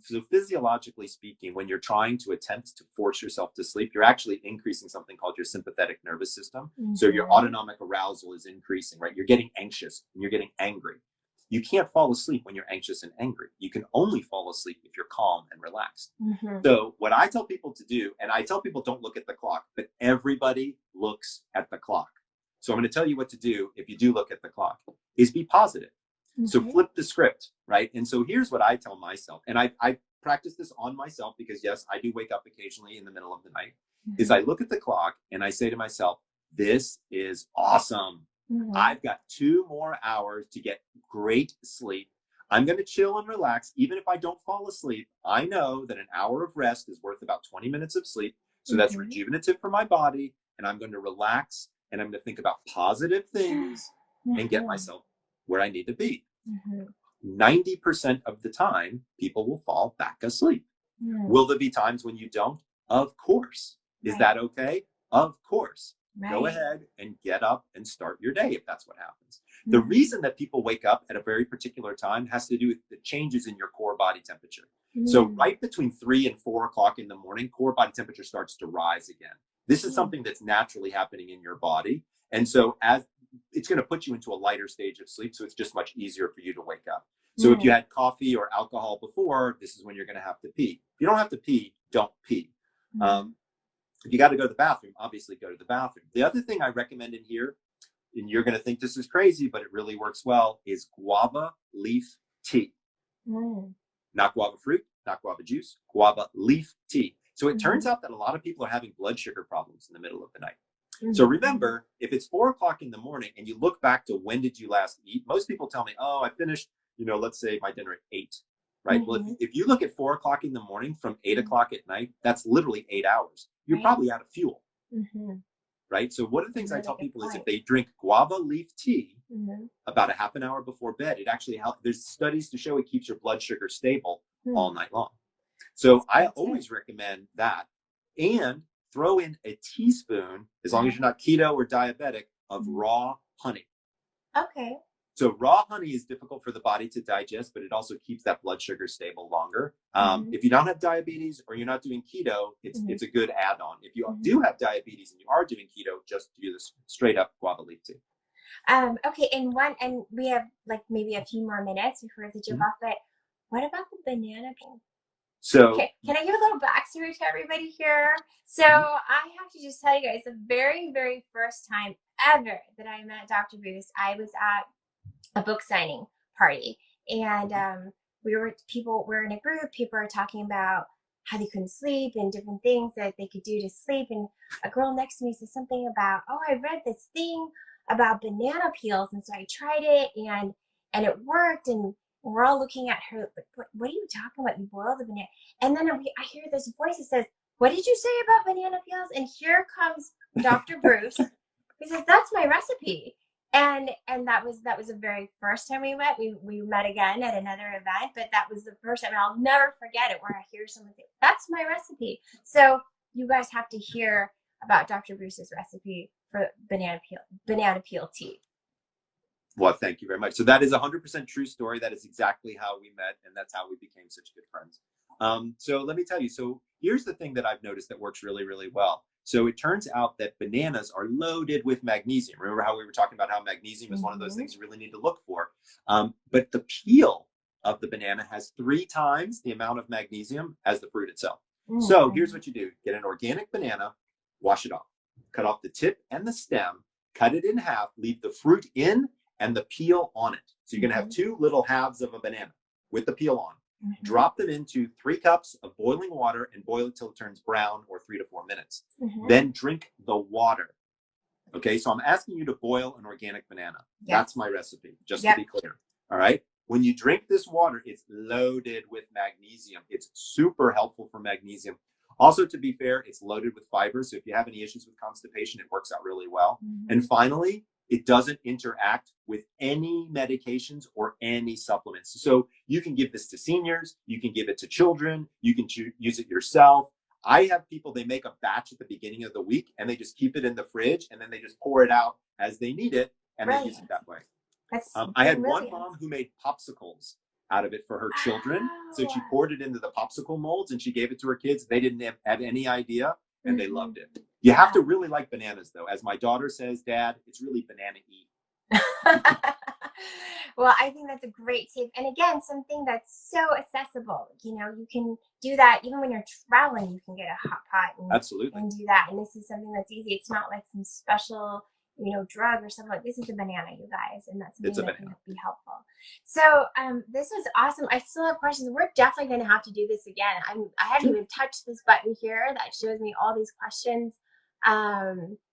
So physiologically speaking, when you're trying to attempt to force yourself to sleep, you're actually increasing something called your sympathetic nervous system. So your autonomic arousal is increasing, right? You're getting anxious and you're getting angry. You can't fall asleep when you're anxious and angry. You can only fall asleep if you're calm and relaxed. So what I tell people to do, and I tell people don't look at the clock, but everybody looks at the clock. So I'm going to tell you what to do if you do look at the clock, is be positive. So flip the script, right? And so here's what I tell myself. And I practice this on myself because, yes, I do wake up occasionally in the middle of the night, is I look at the clock and I say to myself, this is awesome. I've got 2 more hours to get great sleep. I'm going to chill and relax. Even if I don't fall asleep, I know that an hour of rest is worth about 20 minutes of sleep. So that's rejuvenative for my body. And I'm going to relax and I'm going to think about positive things and get myself where I need to be. 90% of the time, people will fall back asleep. Will there be times when you don't? Of course. Is that okay? Of course. Go ahead and get up and start your day if that's what happens. The reason that people wake up at a very particular time has to do with the changes in your core body temperature. So right between 3 and 4 o'clock in the morning, core body temperature starts to rise again. This is something that's naturally happening in your body. And so as it's going to put you into a lighter stage of sleep. So it's just much easier for you to wake up. So if you had coffee or alcohol before, this is when you're going to have to pee. If you don't have to pee, don't pee. If you got to go to the bathroom, obviously go to the bathroom. The other thing I recommend in here, and you're going to think this is crazy, but it really works well, is guava leaf tea. Not guava fruit, not guava juice, guava leaf tea. So it turns out that a lot of people are having blood sugar problems in the middle of the night. So remember, if it's 4 o'clock in the morning and you look back to when did you last eat, most people tell me, oh, I finished, let's say my dinner at 8, right? Well, if you look at 4 o'clock in the morning from 8 o'clock at night, that's literally 8 hours. You're probably out of fuel, right? So one of the things I tell people is if they drink guava leaf tea about a half an hour before bed, it actually helps. There's studies to show it keeps your blood sugar stable all night long. So I always recommend that. And throw in a teaspoon, as long as you're not keto or diabetic, of raw honey. Okay. So raw honey is difficult for the body to digest, but it also keeps that blood sugar stable longer. If you don't have diabetes or you're not doing keto, it's a good add-on. If you do have diabetes and you are doing keto, just do this straight up guava leaf tea. Okay, and we have like maybe a few more minutes before the jump off, but what about the banana peel? So can I give a little backstory to everybody here? So I have to just tell you guys, the very, very first time ever that I met Dr. Breus, I was at a book signing party, and we were in a group. People were talking about how they couldn't sleep and different things that they could do to sleep. And a girl next to me said something about, oh, I read this thing about banana peels, and so I tried it, and it worked. And we're all looking at her like, what are you talking about? You boil the banana. And then I hear this voice that says, what did you say about banana peels? And here comes Dr. Breus. He says, that's my recipe. And that was the very first time we met. We met again at another event, but that was the first time, and I'll never forget it, where I hear someone say, that's my recipe. So you guys have to hear about Dr. Breus's recipe for banana peel tea. Well, thank you very much. So that is 100% true story. That is exactly how we met, and that's how we became such good friends. So let me tell you. So here's the thing that I've noticed that works really, really well. So it turns out that bananas are loaded with magnesium. Remember how we were talking about how magnesium is one of those things you really need to look for. But the peel of the banana has 3 times the amount of magnesium as the fruit itself. So here's what you do. Get an organic banana, wash it off, cut off the tip and the stem, cut it in half, leave the fruit in and the peel on it. So you're going to have 2 little halves of a banana with the peel on. Drop them into 3 cups of boiling water and boil it till it turns brown, or 3 to 4 minutes. Then drink the water. Okay, so I'm asking you to boil an organic banana. That's my recipe, just to be clear. All right. When you drink this water, it's loaded with magnesium. It's super helpful for magnesium. Also, to be fair, it's loaded with fiber. So if you have any issues with constipation, it works out really well. And finally, it doesn't interact with any medications or any supplements. So you can give this to seniors, you can give it to children, you can use it yourself. I have people, they make a batch at the beginning of the week and they just keep it in the fridge and then they just pour it out as they need it and they use it that way. I had one mom who made popsicles out of it for her children. So she poured it into the popsicle molds and she gave it to her kids. They didn't have any idea and they loved it. You have to really like bananas though. As my daughter says, Dad, it's really banana-y. Well, I think that's a great tip. And again, something that's so accessible. You know, you can do that even when you're traveling. You can get a hot pot and, and do that. And this is something that's easy. It's not like some special, you know, drug or something. Like this is a banana, you guys, and that's something that can be helpful. So this was awesome. I still have questions. We're definitely going to have to do this again. I haven't even touched this button here that shows me all these questions.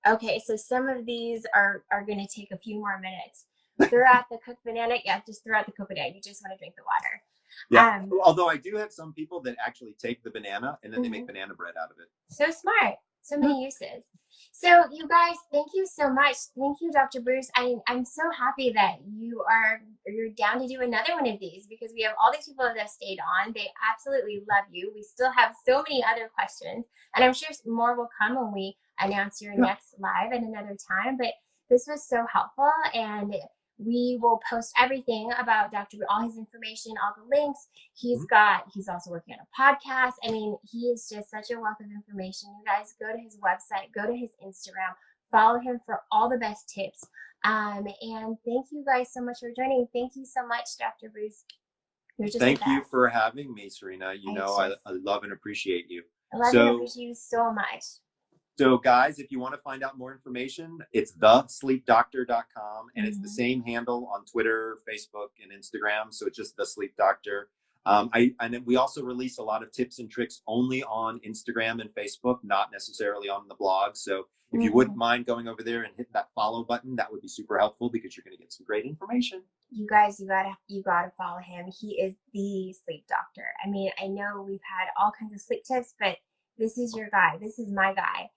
Okay, so some of these are going to take a few more minutes. Throw out the cooked banana. Yeah, just throw out the cooked banana. You just want to drink the water. Yeah. Although I do have some people that actually take the banana and then they make banana bread out of it. So smart. So many uses. So you guys, thank you so much. Thank you, Dr. Breus. I'm so happy that you're down to do another one of these because we have all these people that have stayed on. They absolutely love you. We still have so many other questions, and I'm sure more will come when we announce your next live at another time. But this was so helpful, and we will post everything about Dr. Breus, all his information, all the links. He's also working on a podcast. I mean, he is just such a wealth of information. You guys go to his website, go to his Instagram, follow him for all the best tips. And thank you guys so much for joining. Thank you so much, Dr. Breus. Thank you for having me, Serena. You know, I love and appreciate you. I love and appreciate you so much. So guys, if you want to find out more information, it's thesleepdoctor.com and it's the same handle on Twitter, Facebook, and Instagram. So it's just The Sleep Doctor. And we also release a lot of tips and tricks only on Instagram and Facebook, not necessarily on the blog. So if you wouldn't mind going over there and hit that follow button, that would be super helpful because you're going to get some great information. You guys, you gotta follow him. He is the sleep doctor. I mean, I know we've had all kinds of sleep tips, but this is your guy. This is my guy.